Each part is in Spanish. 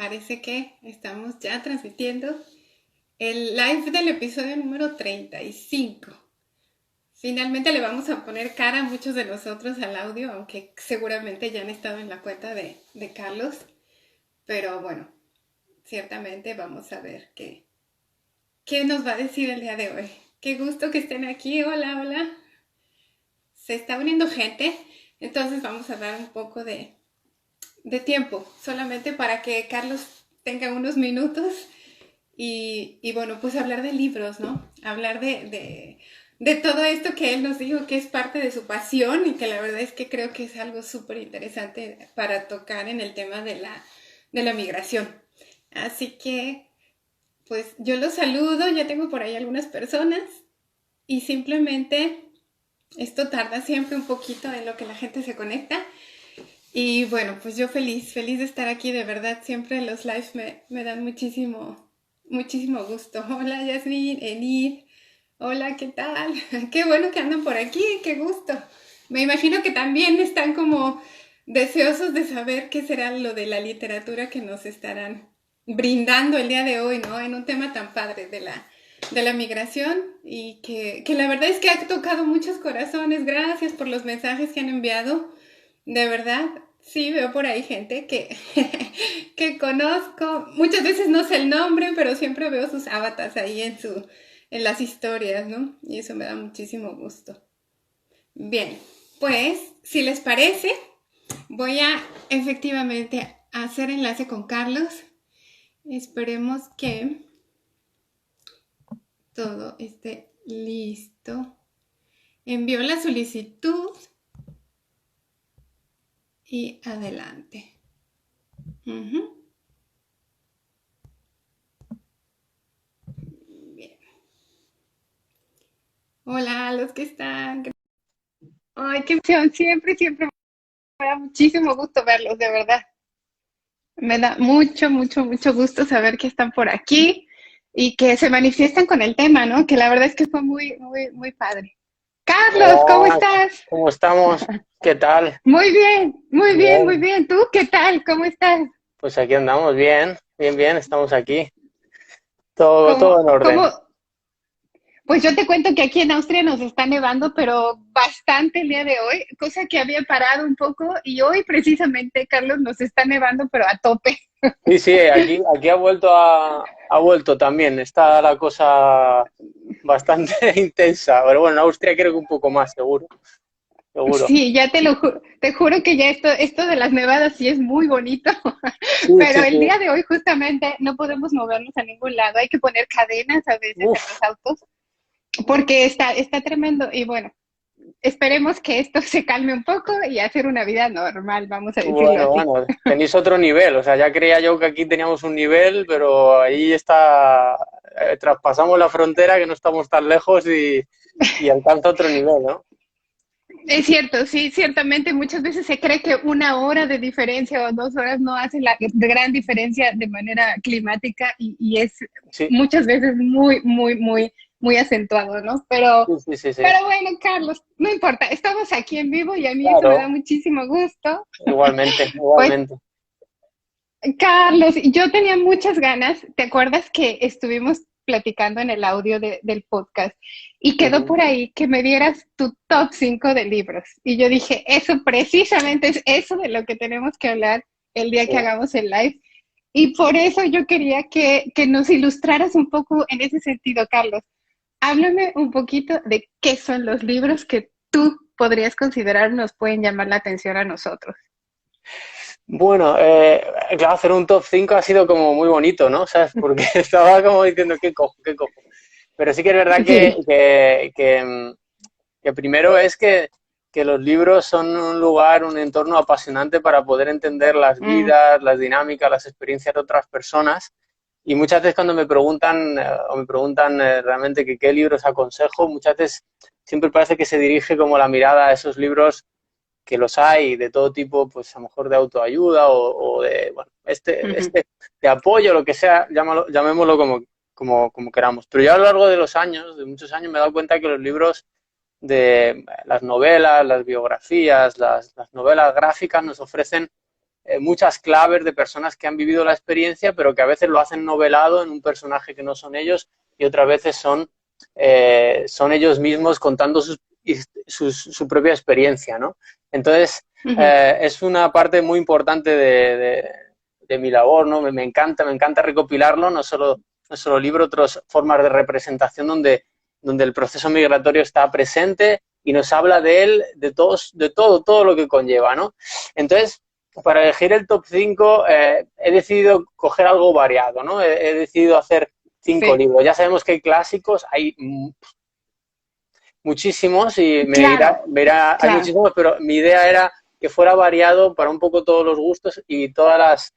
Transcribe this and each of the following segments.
parece que estamos ya transmitiendo el live del episodio número 35. Finalmente le vamos a poner cara a muchos de nosotros al audio, aunque seguramente ya han estado en la cuenta de Carlos. Pero bueno, ciertamente vamos a ver qué nos va a decir el día de hoy. Qué gusto que estén aquí. Hola, hola. Se está uniendo gente, entonces vamos a dar un poco de tiempo, solamente para que Carlos tenga unos minutos y bueno, pues hablar de libros, ¿no? Hablar de todo esto que él nos dijo que es parte de su pasión y que la verdad es que creo que es algo súper interesante para tocar en el tema de la migración. Así que, pues yo los saludo, ya tengo por ahí algunas personas y simplemente esto tarda siempre un poquito en lo que la gente se conecta. Y bueno, pues yo feliz de estar aquí, de verdad, siempre los lives me dan muchísimo gusto. Hola Yasmin, Enid, hola, ¿qué tal? Qué bueno que andan por aquí, qué gusto. Me imagino que también están como deseosos de saber qué será lo de la literatura que nos estarán brindando el día de hoy, ¿no? En un tema tan padre de la migración y que la verdad es que ha tocado muchos corazones. Gracias por los mensajes que han enviado. De verdad, sí, veo por ahí gente que conozco. Muchas veces no sé el nombre, pero siempre veo sus avatars ahí en las historias, ¿no? Y eso me da muchísimo gusto. Bien, pues, si les parece, voy a efectivamente hacer enlace con Carlos. Esperemos que todo esté listo. Envió la solicitud y adelante. Bien. Hola a los que están. Ay, qué emoción. Siempre me da muchísimo gusto verlos, de verdad. Me da mucho gusto saber que están por aquí y que se manifiestan con el tema, ¿no? Que la verdad es que fue muy padre. Carlos, ¿cómo Hola, estás? ¿cómo estamos? ¿Qué tal? Muy Bien, bien. ¿Tú qué tal? ¿Cómo estás? pues aquí andamos bien, estamos aquí. Todo en ¿Cómo? orden. Pues yo te cuento que aquí en Austria nos está nevando, pero bastante el día de hoy, cosa que había parado un poco y hoy precisamente, Carlos, nos está nevando, pero a tope. Sí, sí, aquí ha vuelto también. Está la cosa bastante intensa. Pero bueno, en Austria creo que un poco más, seguro. Sí, ya te juro que ya esto de las nevadas sí es muy bonito, Sí, pero sí, el sí. día de hoy justamente no podemos movernos a ningún lado, hay que poner cadenas a veces en Uf, los autos, porque está tremendo y bueno, esperemos que esto se calme un poco y hacer una vida normal, vamos a decirlo así. bueno, tenéis otro nivel. O sea, ya creía yo que aquí teníamos un nivel, pero ahí está, traspasamos la frontera que no estamos tan lejos y alcanza otro nivel, ¿no? Es cierto, sí, ciertamente muchas veces se cree que una hora de diferencia o 2 horas no hace la gran diferencia de manera climática y es Sí, muchas veces muy acentuado, ¿no? sí. Pero bueno, Carlos, no importa, estamos aquí en vivo y a mí eso me da Claro, muchísimo gusto. igualmente, Pues igualmente. Carlos, yo tenía muchas ganas, ¿te acuerdas que estuvimos platicando en el audio del podcast y quedó Ujú. por ahí que me dieras tu top 5 de libros? Y yo dije, eso precisamente es eso de lo que tenemos que hablar el día Sí. que hagamos el live. Y por eso yo quería que nos ilustraras un poco en ese sentido, Carlos. Háblame un poquito de qué son los libros que tú podrías considerar nos pueden llamar la atención a nosotros. Bueno, claro, hacer un top 5 ha sido como muy bonito, ¿no? ¿Sabes? Porque estaba como diciendo, ¿qué cojo, qué cojo? Pero sí que es verdad Sí. que primero es que los libros son un lugar, un entorno apasionante para poder entender las Mm, vidas, las dinámicas, las experiencias de otras personas. Y muchas veces cuando me preguntan o me preguntan realmente que qué libros aconsejo, muchas veces siempre parece que se dirige como la mirada a esos libros que los hay de todo tipo, pues a lo mejor de autoayuda o de, bueno, ujú, de apoyo, lo que sea, llamémoslo como queramos. Pero yo a lo largo de los años, de muchos años, me he dado cuenta que los libros de las novelas, las biografías, las novelas gráficas nos ofrecen muchas claves de personas que han vivido la experiencia, pero que a veces lo hacen novelado en un personaje que no son ellos y otras veces son ellos mismos contando su propia experiencia, ¿no? Entonces, es una parte muy importante de mi labor, ¿no? Me encanta recopilarlo, no solo libro, otras formas de representación donde el proceso migratorio está presente y nos habla de él, de todo lo que conlleva, ¿no? Entonces, para elegir el top 5 he decidido coger algo variado, ¿no? He decidido hacer 5 libros. Ya sabemos que hay clásicos, hay muchísimos y hay muchísimos, pero mi idea era que fuera variado para un poco todos los gustos y todas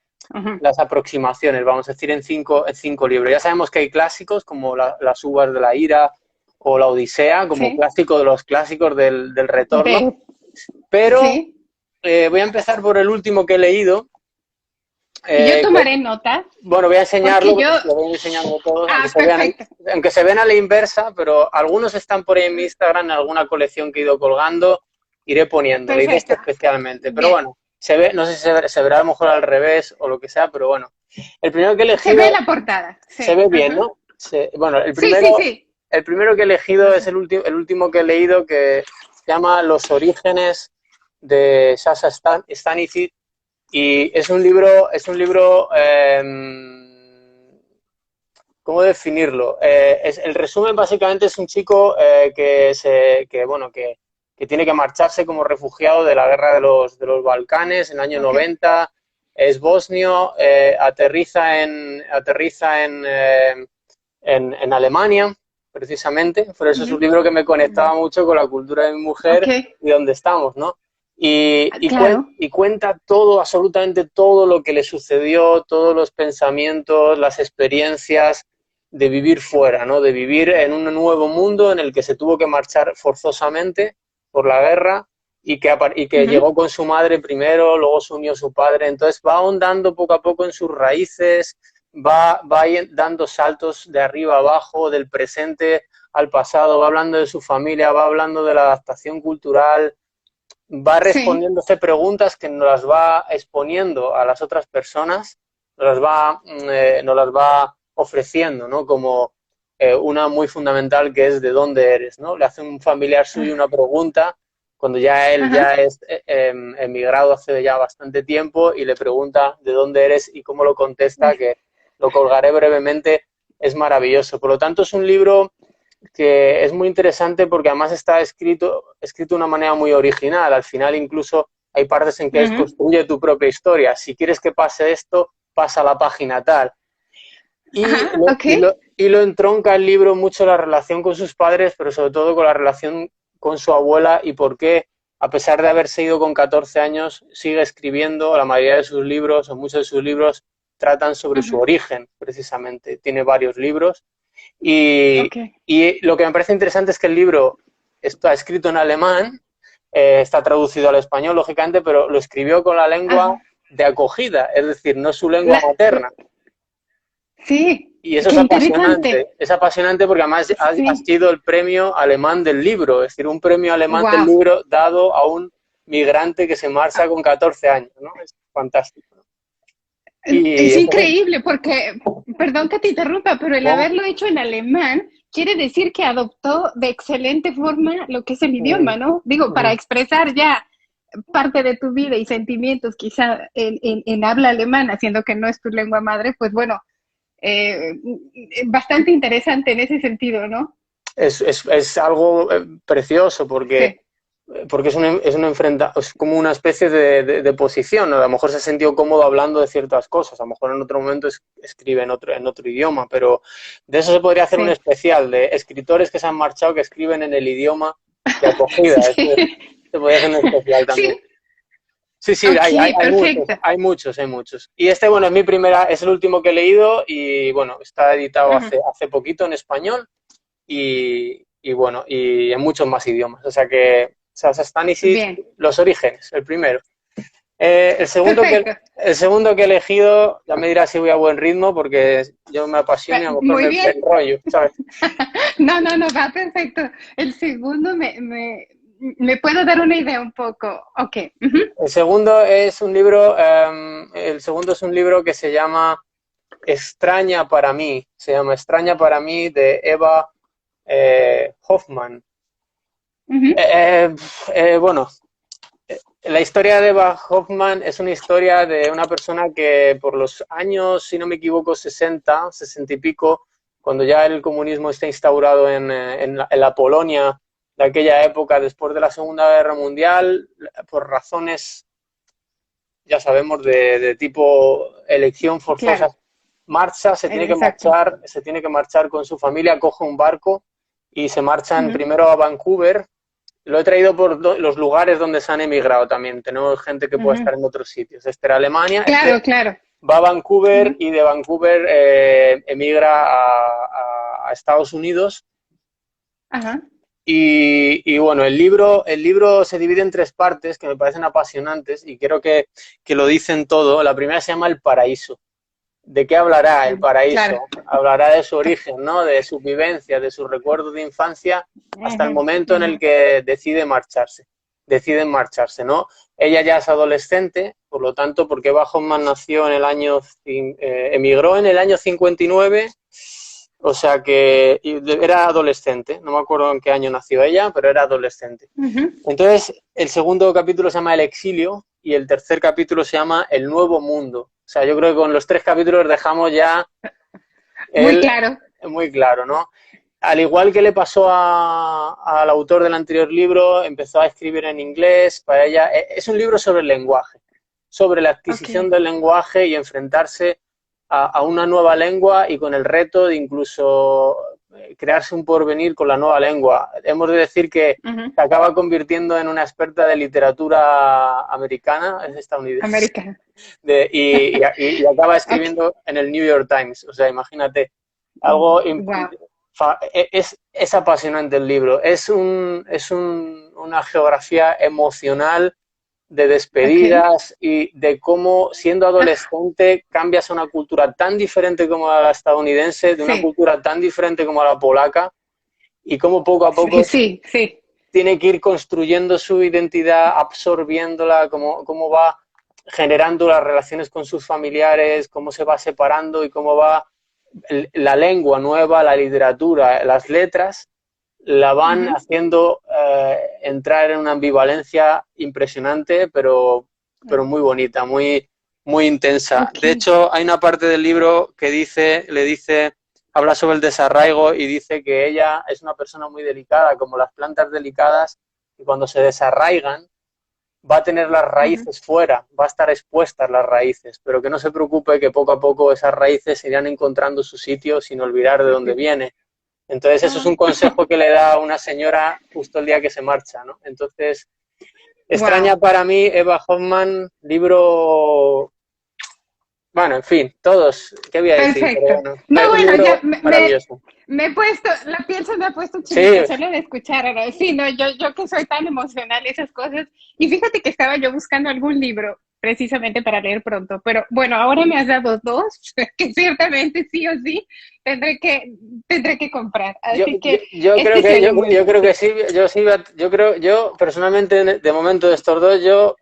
las aproximaciones, vamos a decir, en cinco libros. Ya sabemos que hay clásicos como las uvas de la ira o la Odisea, como clásico de los clásicos del retorno, pero voy a empezar por el último que he leído. Yo tomaré nota. Bueno, voy a enseñarlo, lo voy enseñando todos, aunque se ven a la inversa, pero algunos están por ahí en mi Instagram, en alguna colección que he ido colgando, iré poniendo, la idea especialmente. Pero bueno, se ve, no sé si se verá a lo mejor al revés o lo que sea, pero bueno. El primero que he elegido... Se ve la portada. Se ve bien, ¿no? Bueno, el primero que he elegido es el último que he leído, que se llama Los orígenes, de Sasha Stanisit. Y es un libro, ¿cómo definirlo? El resumen básicamente es un chico que tiene que marcharse como refugiado de la guerra de los Balcanes en el año 90, es bosnio, aterriza en Alemania, precisamente, por eso es un libro que me conectaba mucho con la cultura de mi mujer y donde estamos, ¿no? Y cuenta todo, absolutamente todo lo que le sucedió, todos los pensamientos, las experiencias de vivir fuera, ¿no? De vivir en un nuevo mundo en el que se tuvo que marchar forzosamente por la guerra y que llegó con su madre primero, luego se unió su padre. Entonces va ahondando poco a poco en sus raíces, va dando saltos de arriba a abajo, del presente al pasado, va hablando de su familia, va hablando de la adaptación cultural, va respondiéndose preguntas que nos las va exponiendo a las otras personas, nos las va ofreciendo, ¿no? Como una muy fundamental, que es ¿de dónde eres?, ¿no? Le hace un familiar suyo una pregunta cuando ya él ya es emigrado hace ya bastante tiempo y le pregunta ¿de dónde eres? Y cómo lo contesta, que lo colgaré brevemente, es maravilloso. Por lo tanto, es un libro que es muy interesante porque además está escrito de una manera muy original. Al final incluso hay partes en que construye tu propia historia. Si quieres que pase esto, pasa a la página tal. Y lo entronca el libro mucho la relación con sus padres, pero sobre todo con la relación con su abuela y por qué, a pesar de haberse ido con 14 años, sigue escribiendo. La mayoría de sus libros, o muchos de sus libros, tratan sobre su origen, precisamente. Tiene varios libros. Y lo que me parece interesante es que el libro está escrito en alemán, está traducido al español, lógicamente, pero lo escribió con la lengua de acogida, es decir, no es su lengua materna. Sí. Y eso es apasionante porque además ha sido el premio alemán del libro, es decir, un premio alemán del libro dado a un migrante que se marcha con 14 años, ¿no? Es fantástico. Es increíble porque, perdón que te interrumpa, pero el haberlo hecho en alemán quiere decir que adoptó de excelente forma lo que es el idioma, ¿no? Digo, para expresar ya parte de tu vida y sentimientos quizá en habla alemana, siendo que no es tu lengua madre, pues bueno, bastante interesante en ese sentido, ¿no? Es algo precioso porque es como una especie de posición, ¿no? A lo mejor se ha sentido cómodo hablando de ciertas cosas, a lo mejor en otro momento escribe en otro idioma, pero de eso se podría hacer un especial, de escritores que se han marchado que escriben en el idioma de acogida. Se podría hacer un especial también. Sí, hay muchos. Y este, bueno, es el último que he leído y, bueno, está editado hace poquito en español y bueno, y en muchos más idiomas, o sea que Sasha Stanisit, Los orígenes, el primero. El segundo que he elegido, ya me dirás si voy a buen ritmo, porque yo me apasiono y a lo mejor me enrollo, ¿sabes? No, va perfecto. El segundo me puedo dar una idea un poco. Ok. El segundo es un libro, el segundo es un libro que se llama Extraña para mí, se llama Extraña para mí de Eva Hoffman. Ujú, Bueno, la historia de Eva Hoffman es una historia de una persona que por los años, si no me equivoco, 60, 60 y pico, cuando ya el comunismo está instaurado en la Polonia de aquella época, después de la Segunda Guerra Mundial, por razones, ya sabemos, de tipo elección claro, forzosa, marcha, exacto. se tiene que marchar con su familia, coge un barco y se marchan Ujú, primero a Vancouver. Lo he traído por los lugares donde se han emigrado también. Tenemos gente que puede ujú. estar en otros sitios. Este era Alemania, Claro, este claro. va a Vancouver Ujú, y de Vancouver emigra a Estados Unidos. ajá. Y bueno, el libro se divide en tres partes que me parecen apasionantes y creo que lo dicen todo. La primera se llama El Paraíso. ¿De qué hablará el Claro. paraíso? Hablará de su origen, ¿no? De su vivencia, de sus recuerdos de infancia, hasta el Ujú, momento en ujú. el que deciden marcharse, ¿no? Ella ya es adolescente, por lo tanto, porque Hoffman nació en el año, emigró en el año 59, o sea que era adolescente, no me acuerdo en qué año nació ella, pero era adolescente. Ujú. Entonces, el segundo capítulo se llama El exilio y el tercer capítulo se llama El nuevo mundo. O sea, yo creo que con los tres capítulos dejamos ya Muy el claro. muy claro, ¿no? Al igual que le pasó al autor del anterior libro, empezó a escribir en inglés. Para ella es un libro sobre el lenguaje, sobre la Ok. adquisición del lenguaje y enfrentarse a una nueva lengua y con el reto de incluso crearse un porvenir con la nueva lengua. Hemos de decir que Ujú. se acaba convirtiendo en una experta de literatura americana, es estadounidense, América. y acaba Ok. escribiendo en el New York Times. O sea, imagínate, algo Wow. es apasionante el libro. Una geografía emocional de Ok. despedidas y de cómo siendo adolescente cambias a una cultura tan diferente como la estadounidense, de una Sí. cultura tan diferente como la polaca, y cómo poco a Sí, poco sí, sí. tiene que ir construyendo su identidad, absorbiéndola, cómo va generando las relaciones con sus familiares, cómo se va separando y cómo va la lengua nueva, la literatura, las letras, la van Ujú. haciendo entrar en una ambivalencia impresionante, pero muy bonita, muy intensa. Ok. De hecho, hay una parte del libro que habla sobre el desarraigo y dice que ella es una persona muy delicada, como las plantas delicadas, y cuando se desarraigan, va a tener las Ujú. raíces fuera, va a estar expuestas las raíces, pero que no se preocupe que poco a poco esas raíces irán encontrando su sitio sin olvidar de dónde viene. Entonces, eso es Ah, un consejo que le da una señora justo el día que se marcha, ¿no? Entonces, extraña wow. para mí Eva Hoffman, libro, bueno, en fin, todos, ¿qué voy a decir? Pero Perfecto. bueno, No, un bueno, ya libro maravilloso. me he puesto, la piel se me ha puesto Sí, chinita solo de escuchar ahora. Sí, no, yo que soy tan emocional y esas cosas. Y fíjate que estaba yo buscando algún libro precisamente para leer pronto, pero bueno, ahora me has dado dos que ciertamente sí o sí tendré que, tendré que comprar. Así que yo creo este que se oye muy yo bien, creo que sí. sí, yo personalmente de momento de estos dos, yo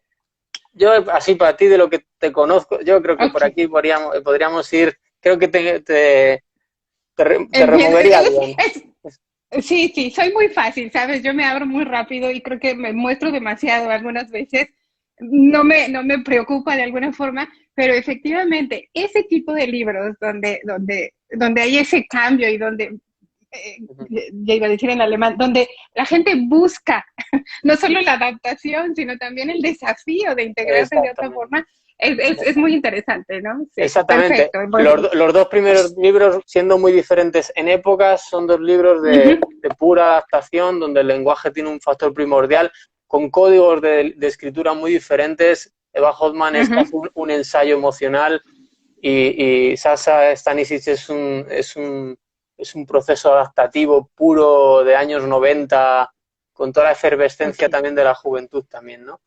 así para ti de lo que te conozco, yo creo que Ok. por aquí podríamos ir, creo que te Bien, removería bien. sí, sí, soy muy fácil, ¿sabes? Yo me abro muy rápido y creo que me muestro demasiado algunas veces. No me preocupa de alguna forma, pero efectivamente, ese tipo de libros donde hay ese cambio y donde, ya iba a decir en alemán, donde la gente busca no solo la adaptación, sino también el desafío de integrarse de otra Exactamente. forma, es muy interesante, ¿no? Sí, Exactamente. perfecto. Bueno, Los dos primeros libros, siendo muy diferentes en épocas, son dos libros uh-huh, de pura adaptación, donde el lenguaje tiene un factor primordial, con códigos de escritura muy diferentes. Eva Hoffman es uh-huh, casi un ensayo emocional y Sasha Stanisic es un proceso adaptativo puro de años 90, con toda la efervescencia ok. también de la juventud también, ¿no?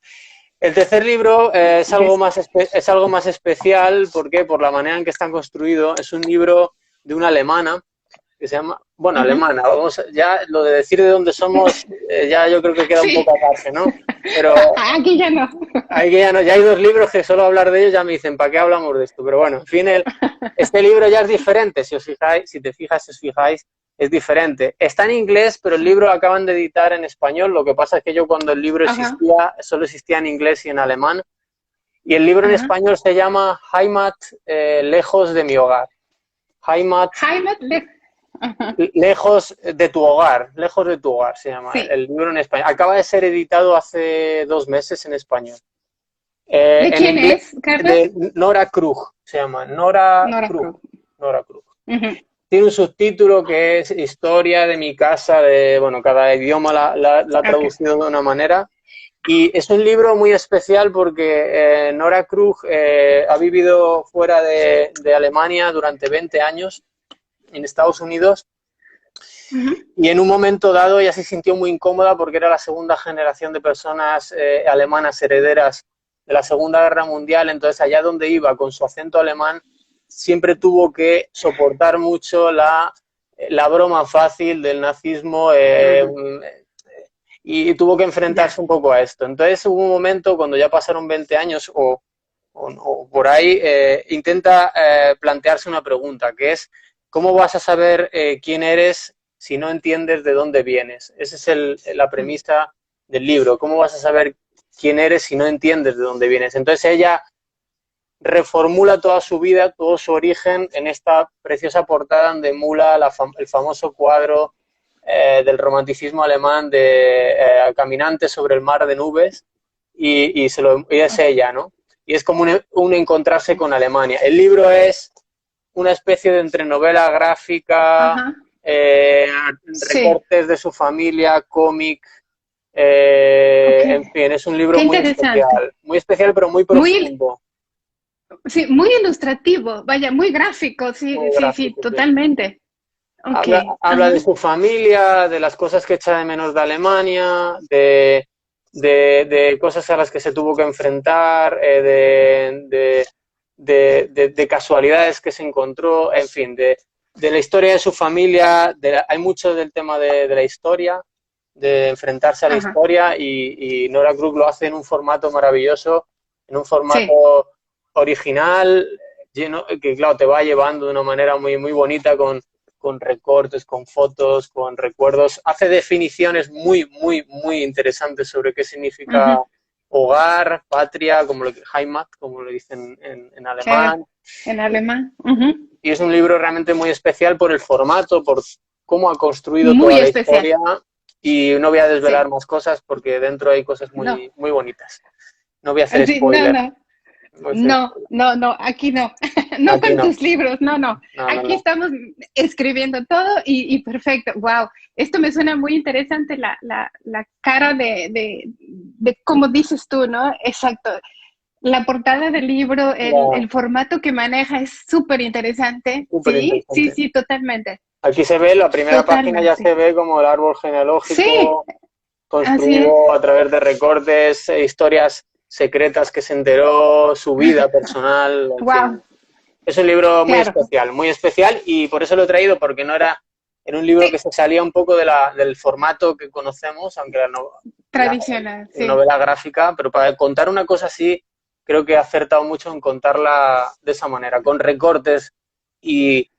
El tercer libro Yes. es algo más especial porque por la manera en que está construido es un libro de una alemana que se llama bueno, Ujú. alemana, ya lo de decir de dónde somos, ya yo creo que queda un Sí, poco aparte, ¿no? Pero aquí ya no. hay que ya, no, ya hay dos libros que solo hablar de ellos ya me dicen, ¿para qué hablamos de esto? Pero bueno, en fin, este libro ya es diferente, si os fijáis, si os fijáis, es diferente. Está en inglés, pero el Sí. libro lo acaban de editar en español. Lo que pasa es que yo cuando el libro Ajá, existía, solo existía en inglés y en alemán. Y el libro en ajá. español se llama Heimat, lejos de mi hogar. Heimat, Jaime, ajá. lejos de tu hogar se llama Sí. el libro en español. Acaba de ser editado hace 2 meses en español. ¿De En quién inglés, es, Carlos? de Nora Krug, se llama Nora Nora Krug. Cruz. Nora Krug. Ujú. Tiene un subtítulo que es Historia de mi casa, de, bueno, cada idioma la ha Ok. traducido de una manera. Y es un libro muy especial porque Nora Krug ha vivido fuera de Alemania durante 20 años, en Estados Unidos, Ujú. y en un momento dado ella se sintió muy incómoda porque era la segunda generación de personas alemanas herederas de la Segunda Guerra Mundial, entonces allá donde iba con su acento alemán siempre tuvo que soportar mucho la broma fácil del nazismo Ujú. y tuvo que enfrentarse Ya. un poco a esto. Entonces hubo un momento cuando ya pasaron 20 años o por ahí, intenta plantearse una pregunta, que es, ¿cómo vas a saber quién eres si no entiendes de dónde vienes? Esa es la Ujú. premisa del libro. ¿Cómo vas a saber quién eres si no entiendes de dónde vienes? Entonces ella reformula toda su vida, todo su origen en esta preciosa portada donde emula el famoso cuadro del romanticismo alemán de Caminante sobre el mar de nubes y es Ok. ella, ¿no? Y es como un encontrarse Sí. con Alemania. El libro es una especie de entre novela gráfica, Ajá. eh, Sí. recortes de su familia, cómic, Ok. en fin, es un libro Qué interesante. muy especial pero muy Muy, profundo, sí, muy ilustrativo, vaya, muy gráfico, sí, muy sí, sí, gráfico, sí. totalmente. Ok, Habla de ajá, su familia, de las cosas que echa de menos de Alemania, de cosas a las que se tuvo que enfrentar, de casualidades que se encontró, en fin, de la historia de su familia. Hay mucho del tema de la historia, de enfrentarse a la ajá, historia y Nora Krug lo hace en un formato maravilloso, en un sí, formato original, lleno, que claro, te va llevando de una manera muy, muy bonita con recortes, con fotos, con recuerdos. Hace definiciones muy, muy, muy interesantes sobre qué significa ujú, hogar, patria, como Heimat, como lo dicen en claro, alemán. en alemán, ujú. Y es un libro realmente muy especial por el formato, por cómo ha construido toda Muy la especial, historia. Y no voy a desvelar sí, más cosas porque dentro hay cosas no, muy, muy bonitas. No voy a hacer sí, no, spoiler. no, No voy a hacer no, spoiler. no, no, aquí no, no Aquí con no. tus libros, no, no, No, no, aquí no. estamos escribiendo todo y perfecto, wow, esto me suena muy interesante, la cara de cómo dices tú, ¿no? Exacto. La portada del libro, Era el formato que maneja es súper interesante. súper Sí, sí, interesante. sí, totalmente. Aquí se ve, la primera página ya se Totalmente. ve como el árbol Sí, genealógico así es. construido a través de recortes, historias secretas que se enteró, su vida personal, en Wow, fin. Es un libro claro. muy especial y por eso lo he traído, porque era un libro que Sí, se salía un poco del formato que conocemos, aunque la tradicional, sí, novela gráfica, pero para contar una cosa así, creo que he acertado mucho en contarla de esa manera, con recortes y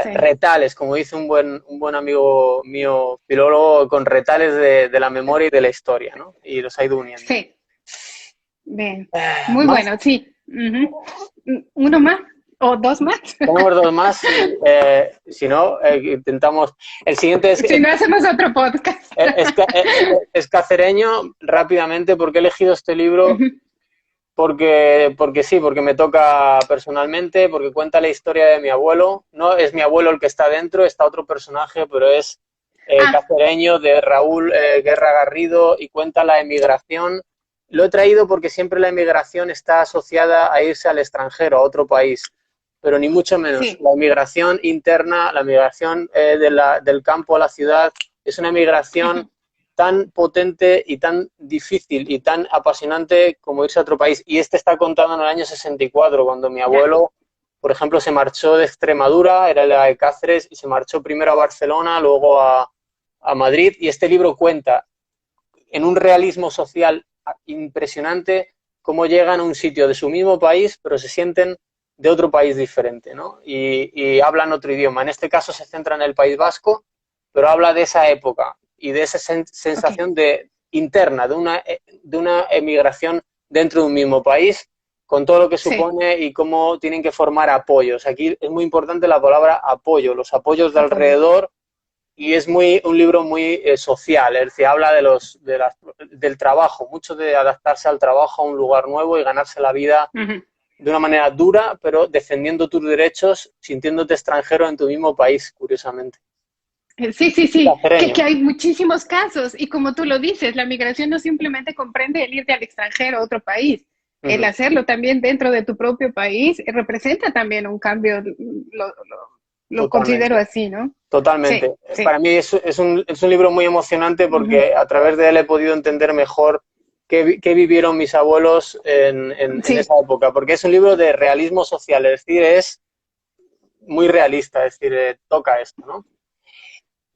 sí, retales, como dice un buen amigo mío, filólogo, con retales de la memoria y de la historia, ¿no? Y los ha ido uniendo. sí. Bien. Muy Más, bueno, sí. Ujú. ¿Uno más? ¿O dos más? tenemos dos más, si no, intentamos. El siguiente Si no, hacemos otro podcast. es cacereño, rápidamente, porque he elegido este libro Ujú. porque sí, porque me toca personalmente, porque cuenta la historia de mi abuelo. No es mi abuelo el que está dentro, está otro personaje, pero es Ah, cacereño de Raúl Guerra Garrido y cuenta la emigración. Lo he traído porque siempre la emigración está asociada a irse al extranjero, a otro país, pero ni mucho menos. sí. La emigración interna, la migración del campo a la ciudad, es una Ujú. migración tan potente y tan difícil y tan apasionante como irse a otro país. Y este está contado en el año 64, cuando mi Ya. abuelo por ejemplo, se marchó de Extremadura, era la de Cáceres, y se marchó primero a Barcelona, luego a Madrid, y este libro cuenta en un realismo social impresionante cómo llegan a un sitio de su mismo país, pero se sienten de otro país diferente, ¿no? Y hablan otro idioma. En este caso se centra en el País Vasco, pero habla de esa época y de esa sensación interna, de una emigración dentro de un mismo país, con todo lo que supone y cómo tienen que formar apoyos. Aquí es muy importante la palabra apoyo, los apoyos de alrededor, y es un libro muy social, es decir, habla del trabajo, mucho de adaptarse al trabajo a un lugar nuevo y ganarse la vida de una manera dura, pero defendiendo tus derechos, sintiéndote extranjero en tu mismo país, curiosamente. Sí, que hay muchísimos casos y como tú lo dices, la migración no simplemente comprende el irte al extranjero, a otro país. El hacerlo también dentro de tu propio país representa también un cambio, lo considero así, ¿no? Totalmente. Sí. Para mí es un libro muy emocionante porque a través de él he podido entender mejor qué vivieron mis abuelos en esa época, porque es un libro de realismo social, es decir, es muy realista, es decir, toca esto, ¿no?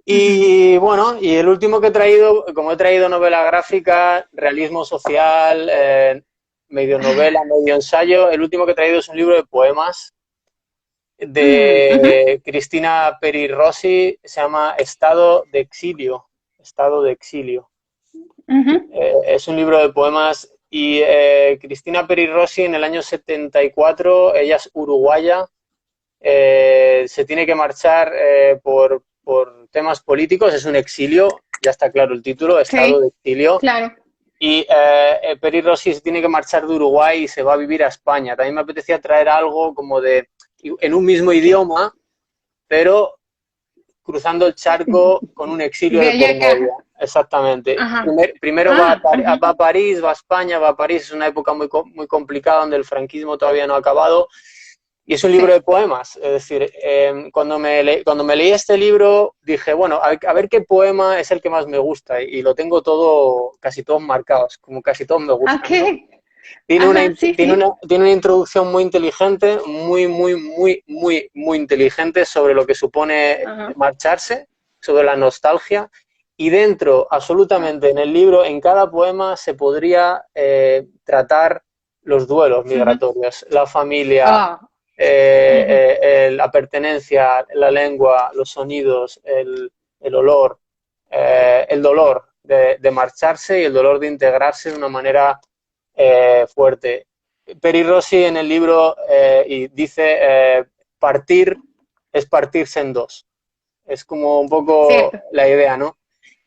Y bueno, y el último que he traído, como he traído novela gráfica, realismo social, medio novela, medio ensayo, el último que he traído es un libro de poemas de Cristina Peri Rossi, se llama Estado de Exilio. Estado de Exilio. Es un libro de poemas y Cristina Peri Rossi en el año 74, ella es uruguaya, se tiene que marchar por temas políticos, es un exilio, ya está claro el título, Estado de Exilio. Claro. Y Peri Rossi se tiene que marchar de Uruguay y se va a vivir a España. También me apetecía traer algo como en un mismo idioma, pero cruzando el charco con un exilio de por medio. Exactamente. Primero va a París, va a España, va a París, es una época muy, muy complicada donde el franquismo todavía no ha acabado. Y es un libro de poemas, es decir, cuando me leí este libro dije, bueno, a ver qué poema es el que más me gusta y lo tengo casi todos marcados, como casi todos me gustan, ¿no? Tiene una introducción muy inteligente, muy inteligente sobre lo que supone marcharse, sobre la nostalgia, y dentro, absolutamente, en el libro, en cada poema se podría tratar los duelos migratorios, la familia, la pertenencia, la lengua, los sonidos, el olor, el dolor de marcharse y el dolor de integrarse de una manera fuerte. Peri Rossi en el libro dice partir es partirse en dos. Es como un poco la idea, ¿no?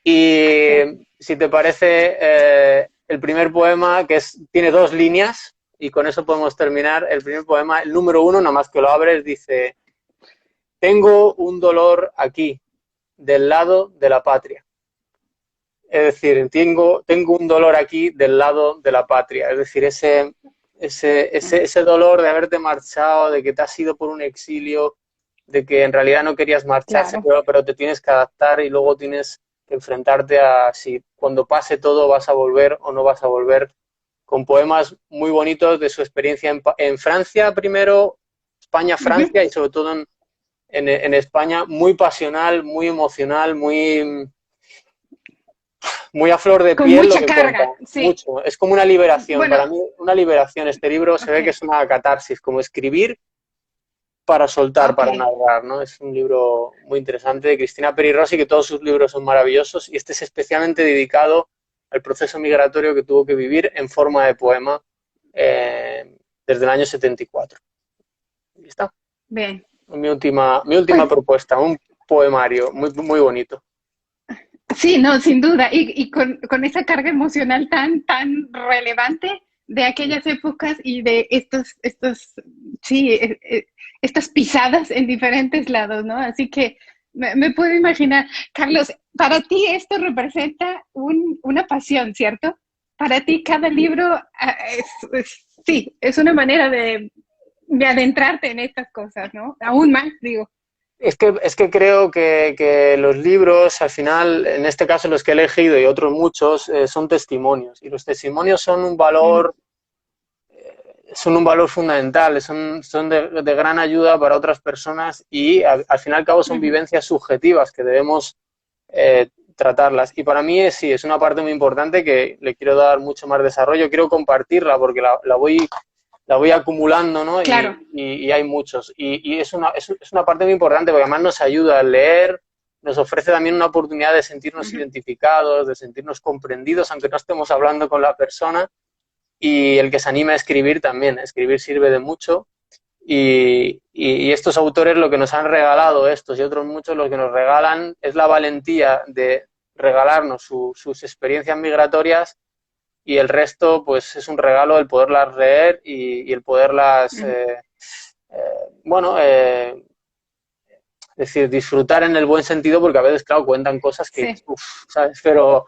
Y si te parece, el primer poema, tiene 2 líneas, y con eso podemos terminar. El primer poema, el número 1, nada más que lo abres, dice: tengo un dolor aquí, del lado de la patria. Es decir, tengo un dolor aquí del lado de la patria. Es decir, ese dolor de haberte marchado, de que te has ido por un exilio, de que en realidad no querías marcharse, pero te tienes que adaptar y luego tienes que enfrentarte a si cuando pase todo vas a volver o no vas a volver, con poemas muy bonitos de su experiencia en Francia primero, España, Francia, y sobre todo en España, muy pasional, muy emocional, muy a flor de piel. Con mucha carga, mucho. Es como una liberación, para mí una liberación. Este libro se ve que es una catarsis, como escribir para soltar, para narrar, ¿no? Es un libro muy interesante de Cristina Peri Rossi, que todos sus libros son maravillosos, y este es especialmente dedicado al proceso migratorio que tuvo que vivir en forma de poema desde el año 74. ¿Y está? Bien. Mi última propuesta, un poemario muy, muy bonito. Sí, no, sin duda, y con esa carga emocional tan relevante de aquellas épocas y de estas pisadas en diferentes lados, ¿no? Así que me puedo imaginar. Carlos, para ti esto representa una pasión, ¿cierto? Para ti cada libro es una manera de adentrarte en estas cosas, ¿no? Aún más, digo. Es que creo que los libros, al final, en este caso los que he elegido y otros muchos, son testimonios. Y los testimonios son un valor son un valor fundamental, son de gran ayuda para otras personas y al fin y al cabo son vivencias subjetivas que debemos tratarlas. Y para mí sí, es una parte muy importante que le quiero dar mucho más desarrollo, quiero compartirla porque la voy acumulando, ¿no? Claro. Y hay muchos. Y es una parte muy importante porque además nos ayuda a leer, nos ofrece también una oportunidad de sentirnos identificados, de sentirnos comprendidos, aunque no estemos hablando con la persona. Y el que se anime a escribir también. Escribir sirve de mucho. Y estos autores lo que nos han regalado, estos y otros muchos, lo que nos regalan es la valentía de regalarnos sus experiencias migratorias y el resto pues es un regalo el poderlas leer y el poderlas, es decir, disfrutar en el buen sentido porque a veces, claro, cuentan cosas que, ¿sabes? Pero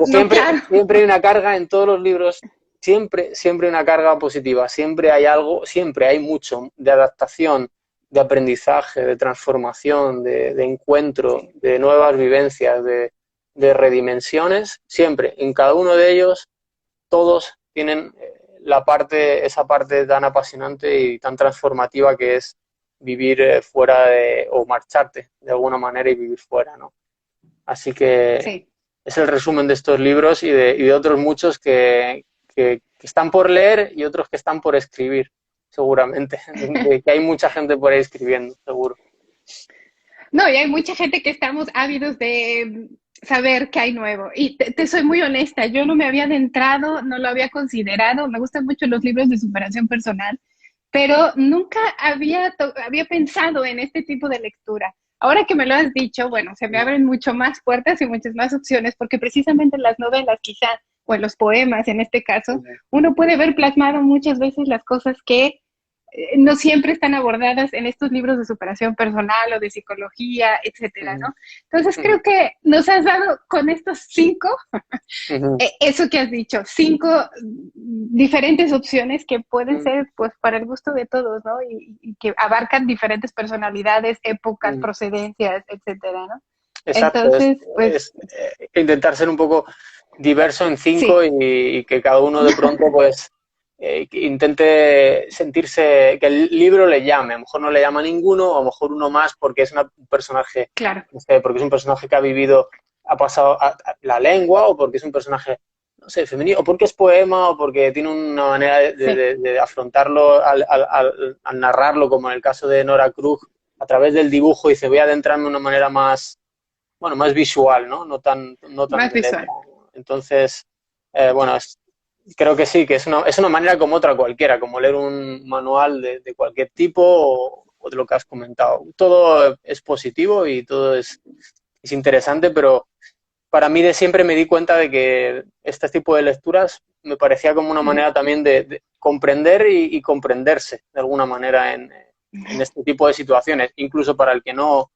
siempre, siempre hay una carga en todos los libros. Siempre hay una carga positiva, siempre hay algo, siempre hay mucho de adaptación, de aprendizaje, de transformación, de encuentro, de nuevas vivencias, de redimensiones, siempre. En cada uno de ellos, todos tienen esa parte tan apasionante y tan transformativa que es vivir fuera o marcharte de alguna manera y vivir fuera, ¿no? Así que es el resumen de estos libros y de otros muchos que están por leer y otros que están por escribir, seguramente. Que hay mucha gente por ahí escribiendo, seguro. No, y hay mucha gente que estamos ávidos de saber qué hay nuevo. Y te soy muy honesta, yo no me había adentrado, no lo había considerado. Me gustan mucho los libros de superación personal, pero nunca había pensado en este tipo de lectura. Ahora que me lo has dicho, bueno, se me abren mucho más puertas y muchas más opciones, porque precisamente en las novelas quizá, o en los poemas en este caso, uno puede ver plasmado muchas veces las cosas que no siempre están abordadas en estos libros de superación personal o de psicología, etcétera, ¿no? Entonces creo que nos has dado con estos 5, eso que has dicho, 5 diferentes opciones que pueden ser pues para el gusto de todos, ¿no? Y que abarcan diferentes personalidades, épocas, procedencias, etcétera, ¿no? Exacto, entonces, pues intentar ser un poco diverso en 5 y que cada uno de pronto pues intente sentirse, que el libro le llame. A lo mejor no le llama a ninguno, o a lo mejor uno más porque es un personaje, no sé, porque es un personaje que ha vivido, ha pasado la lengua, o porque es un personaje, no sé, femenino, o porque es poema, o porque tiene una manera de afrontarlo al narrarlo, como en el caso de Nora Krug, a través del dibujo, y se voy a adentrarme de una manera más visual, ¿no? No tan más visual. Entonces, creo que sí, que es una manera como otra cualquiera, como leer un manual de cualquier tipo o de lo que has comentado. Todo es positivo y todo es interesante, pero para mí de siempre me di cuenta de que este tipo de lecturas me parecía como una manera también de comprender y comprenderse de alguna manera en este tipo de situaciones. Incluso para el que no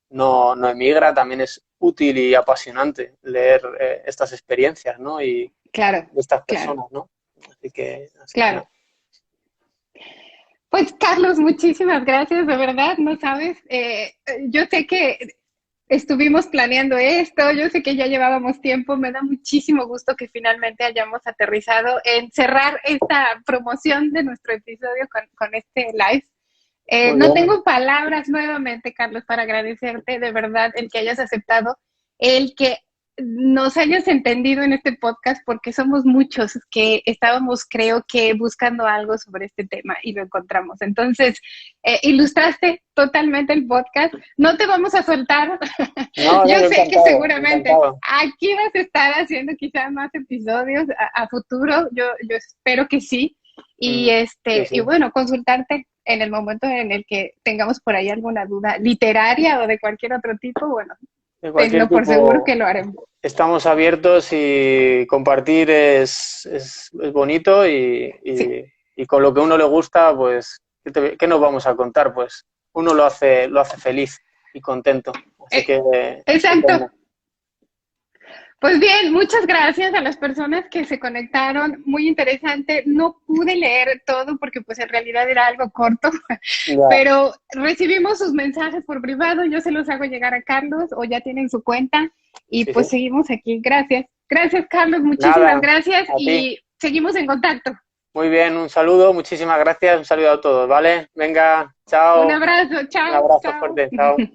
emigra, también es útil y apasionante leer estas experiencias, ¿no? Y de estas personas, ¿no? Así que no. Pues Carlos, muchísimas gracias, de verdad, no sabes, yo sé que estuvimos planeando esto, yo sé que ya llevábamos tiempo, me da muchísimo gusto que finalmente hayamos aterrizado en cerrar esta promoción de nuestro episodio con este live. No tengo palabras nuevamente, Carlos, para agradecerte de verdad el que hayas aceptado, el que nos hayas entendido en este podcast, porque somos muchos que estábamos, creo que, buscando algo sobre este tema y lo encontramos. Entonces, ilustraste totalmente el podcast. No te vamos a soltar. Yo sé que seguramente aquí vas a estar haciendo quizás más episodios a futuro. Yo espero que sí. Y y bueno, consultarte en el momento en el que tengamos por ahí alguna duda literaria o de cualquier otro tipo, bueno, tenlo por seguro que lo haremos. Estamos abiertos y compartir es bonito y con lo que a uno le gusta, pues, ¿qué nos vamos a contar? Pues uno lo hace feliz y contento. Así que... Exacto. Pues bien, muchas gracias a las personas que se conectaron, muy interesante. No pude leer todo porque pues en realidad era algo corto, pero recibimos sus mensajes por privado, yo se los hago llegar a Carlos o ya tienen su cuenta y pues seguimos aquí. Gracias. Gracias, Carlos, muchísimas gracias y seguimos en contacto. Muy bien, un saludo, muchísimas gracias, un saludo a todos, ¿vale? Venga, Un chao, abrazo, un chao, abrazo chao. fuerte, chao.